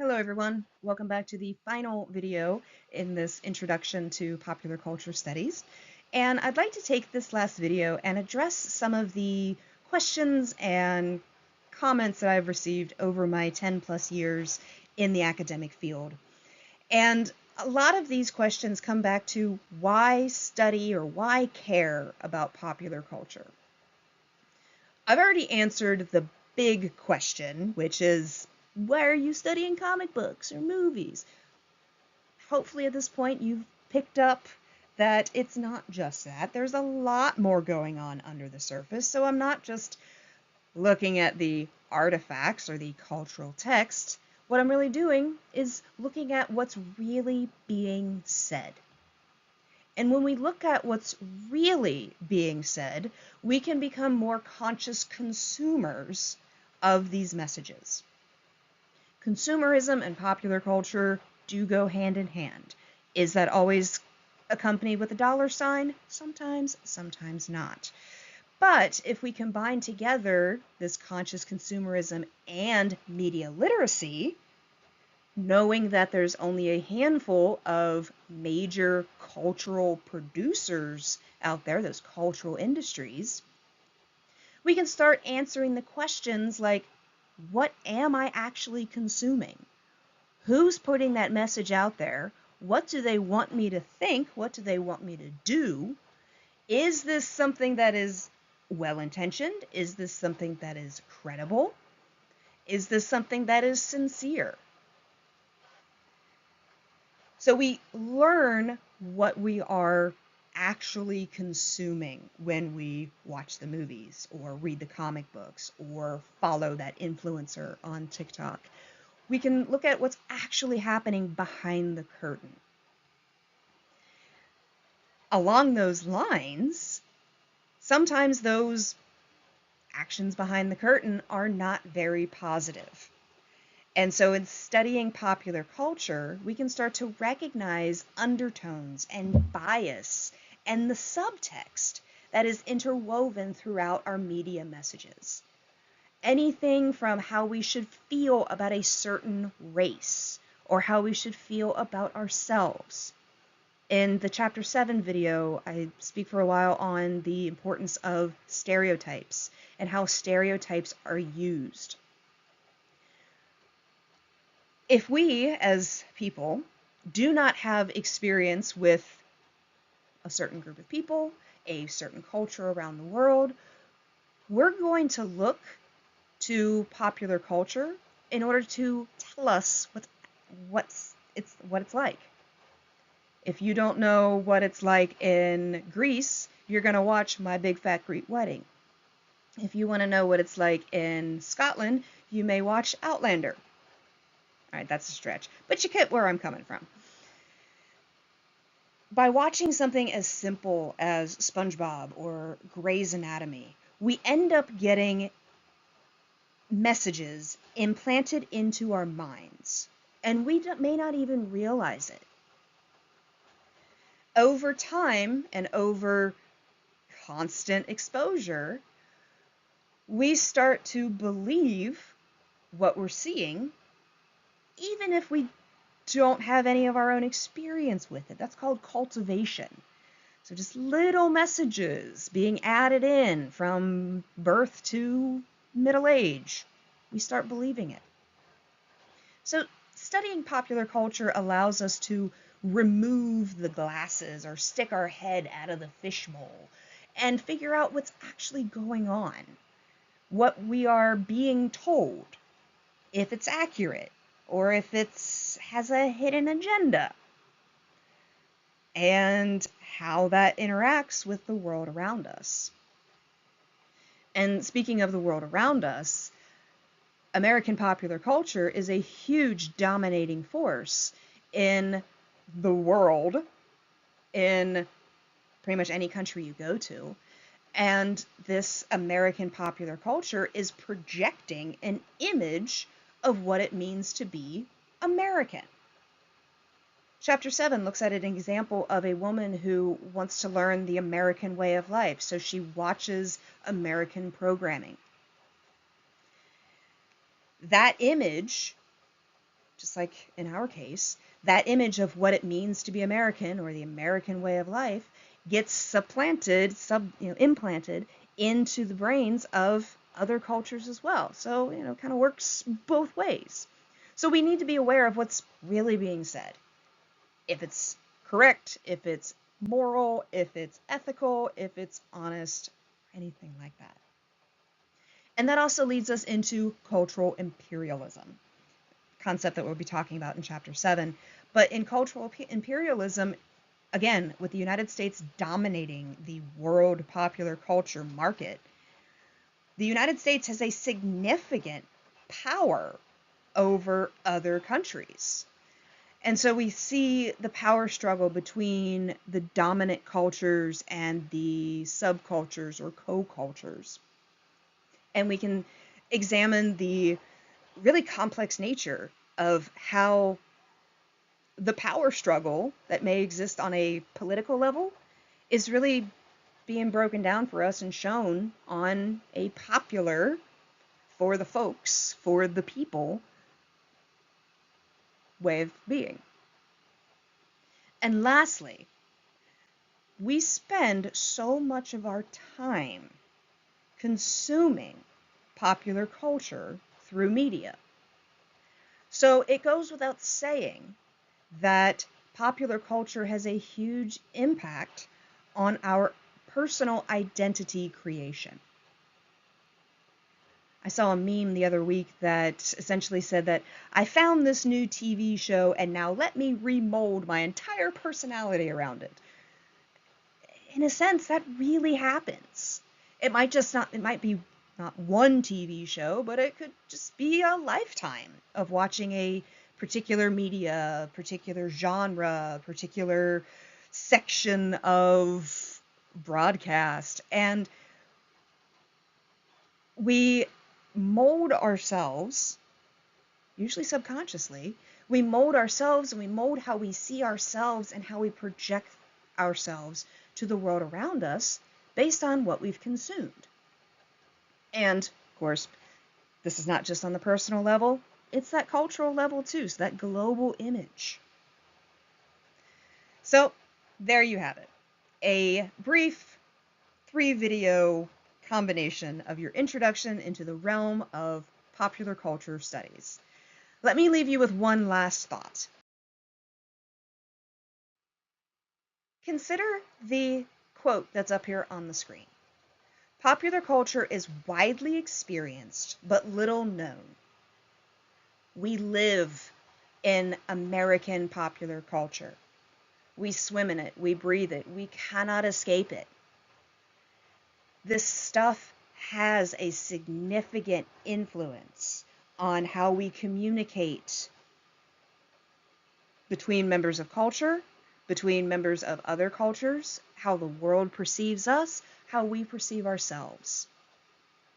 Hello everyone, welcome back to the final video in this introduction to popular culture studies. And I'd like to take this last video and address some of the questions and comments that I've received over my 10 plus years in the academic field. And a lot of these questions come back to why study or why care about popular culture. I've already answered the big question, which is, why are you studying comic books or movies? Hopefully at this point you've picked up that it's not just that. There's a lot more going on under the surface, so I'm not just looking at the artifacts or the cultural text. What I'm really doing is looking at what's really being said. And when we look at what's really being said, we can become more conscious consumers of these messages. Consumerism and popular culture do go hand in hand. Is that always accompanied with a dollar sign? Sometimes, sometimes not. But if we combine together this conscious consumerism and media literacy, knowing that there's only a handful of major cultural producers out there, those cultural industries, we can start answering the questions like, what am I actually consuming? Who's putting that message out there? What do they want me to think? What do they want me to do? Is this something that is well-intentioned? Is this something that is credible? Is this something that is sincere? So we learn what we are actually consuming when we watch the movies or read the comic books or follow that influencer on TikTok. We can look at what's actually happening behind the curtain. Along those lines, sometimes those actions behind the curtain are not very positive. And so in studying popular culture, we can start to recognize undertones and bias and the subtext that is interwoven throughout our media messages. Anything from how we should feel about a certain race or how we should feel about ourselves. In the Chapter 7 video, I speak for a while on the importance of stereotypes and how stereotypes are used. If we, as people, do not have experience with a certain group of people, a certain culture around the world, we're going to look to popular culture in order to tell us what it's like. If you don't know what it's like in Greece, you're going to watch My Big Fat Greek Wedding. If you want to know what it's like in Scotland, you may watch Outlander. All right, that's a stretch, but you get where I'm coming from. By watching something as simple as SpongeBob or Grey's Anatomy, we end up getting messages implanted into our minds, and we may not even realize it. Over time and over constant exposure, we start to believe what we're seeing, even if we don't have any of our own experience with it. That's called cultivation. So just little messages being added in from birth to middle age. We start believing it. So studying popular culture allows us to remove the glasses or stick our head out of the fishbowl and figure out what's actually going on, what we are being told, if it's accurate, or if it has a hidden agenda, and how that interacts with the world around us. And speaking of the world around us, American popular culture is a huge dominating force in the world, in pretty much any country you go to. And this American popular culture is projecting an image of what it means to be American. Chapter 7 looks at an example of a woman who wants to learn the American way of life, so she watches American programming. That image just like in our case, that image of what it means to be American or the American way of life gets supplanted, implanted into the brains of other cultures as well. So, kind of works both ways. So we need to be aware of what's really being said. If it's correct, if it's moral, if it's ethical, if it's honest, anything like that. And that also leads us into cultural imperialism, concept that we'll be talking about in chapter 7. But in cultural imperialism, again, with the United States dominating the world popular culture market, the United States has a significant power over other countries. And so we see the power struggle between the dominant cultures and the subcultures or co-cultures. And we can examine the really complex nature of how the power struggle that may exist on a political level is really being broken down for us and shown on a popular, for the folks, for the people way of being. And lastly, we spend so much of our time consuming popular culture through media. So it goes without saying that popular culture has a huge impact on our personal identity creation. I saw a meme the other week that essentially said that I found this new TV show and now let me remold my entire personality around it. In a sense, that really happens. It might be not one TV show, but it could just be a lifetime of watching a particular media, particular genre, particular section of broadcast. And we mold ourselves, usually subconsciously, we mold ourselves and we mold how we see ourselves and how we project ourselves to the world around us based on what we've consumed. And, of course, this is not just on the personal level, it's that cultural level too, so that global image. So, there you have it. A brief 3-video combination of your introduction into the realm of popular culture studies. Let me leave you with one last thought. Consider the quote that's up here on the screen. Popular culture is widely experienced but little known. We live in American popular culture. We swim in it, we breathe it, we cannot escape it. This stuff has a significant influence on how we communicate between members of culture, between members of other cultures, how the world perceives us, how we perceive ourselves,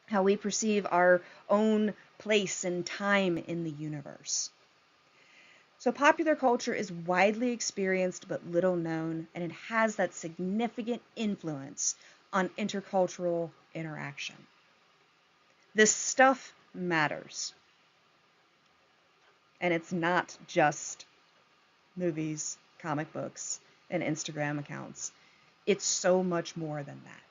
how we perceive our own place and time in the universe. So popular culture is widely experienced but little known, and it has that significant influence on intercultural interaction. This stuff matters. And it's not just movies, comic books, and Instagram accounts. It's so much more than that.